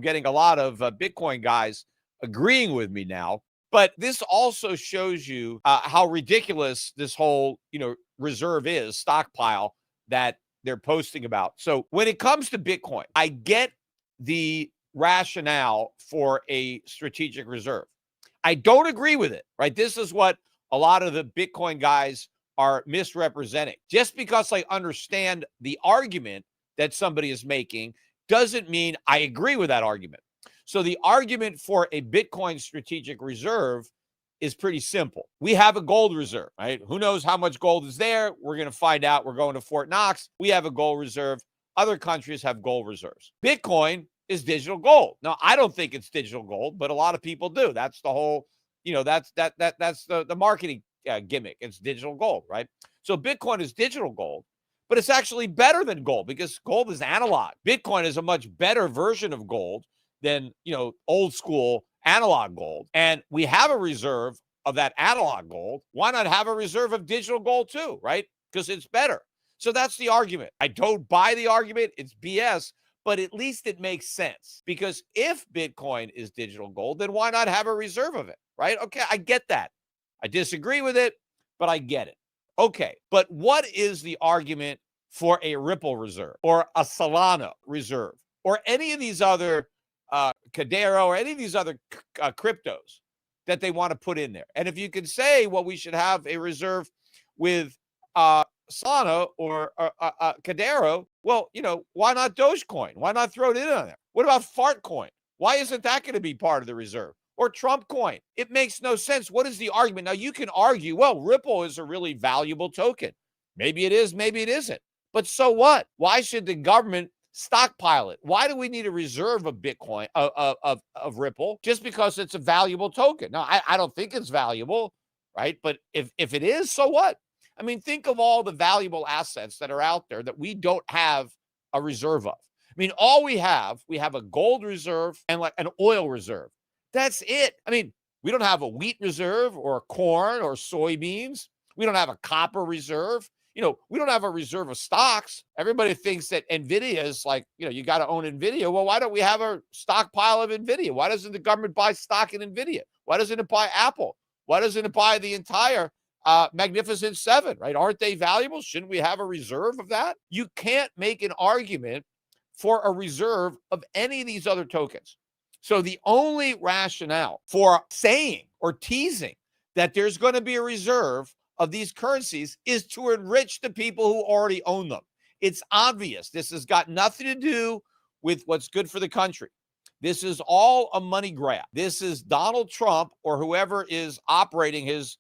getting a lot of Bitcoin guys agreeing with me now. But this also shows you how ridiculous this whole, reserve is, stockpile that they're posting about. So when it comes to Bitcoin, I get the rationale for a strategic reserve. I don't agree with it, right? This is what a lot of the Bitcoin guys are misrepresenting. Just because I understand the argument that somebody is making doesn't mean I agree with that argument. So the argument for a Bitcoin strategic reserve is pretty simple. We have a gold reserve, right? Who knows how much gold is there? We're going to find out. We're going to Fort Knox. We have a gold reserve. Other countries have gold reserves. Bitcoin is digital gold. Now, I don't think it's digital gold, but a lot of people do. That's the whole, that's the marketing gimmick. It's digital gold, right? So Bitcoin is digital gold, but it's actually better than gold because gold is analog. Bitcoin is a much better version of gold than, old school analog gold. And we have a reserve of that analog gold. Why not have a reserve of digital gold too, right? Because it's better. So that's the argument. I don't buy the argument. It's BS, but at least it makes sense. Because if Bitcoin is digital gold, then why not have a reserve of it, right? Okay, I get that. I disagree with it, but I get it. Okay, but what is the argument for a Ripple reserve or a Solana reserve or any of these other Cardano or any of these other cryptos that they want to put in there? And if you can say, well, we should have a reserve with Solana or Cardano, well, why not Dogecoin? Why not throw it in on there? What about Fartcoin? Why isn't that going to be part of the reserve? Or Trump coin? It makes no sense. What is the argument? Now, you can argue, well, Ripple is a really valuable token. Maybe it is, maybe it isn't. But so what? Why should the government stockpile it? Why do we need a reserve of Bitcoin, of Ripple, just because it's a valuable token? Now, I don't think it's valuable, right? But if it is, so what? I mean, think of all the valuable assets that are out there that we don't have a reserve of. I mean, all we have a gold reserve and like an oil reserve. That's it. I mean, we don't have a wheat reserve or corn or soybeans. We don't have a copper reserve. We don't have a reserve of stocks. Everybody thinks that NVIDIA is like, you got to own NVIDIA. Well, why don't we have a stockpile of NVIDIA? Why doesn't the government buy stock in NVIDIA? Why doesn't it buy Apple? Why doesn't it buy the entire Magnificent Seven, right? Aren't they valuable? Shouldn't we have a reserve of that? You can't make an argument for a reserve of any of these other tokens. So the only rationale for saying or teasing that there's going to be a reserve of these currencies is to enrich the people who already own them. It's obvious. This has got nothing to do with what's good for the country. This is all a money grab. This is Donald Trump or whoever is operating his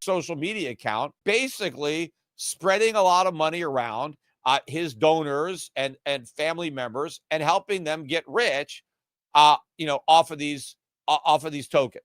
social media account, basically spreading a lot of money around his donors and family members and helping them get rich off of these tokens.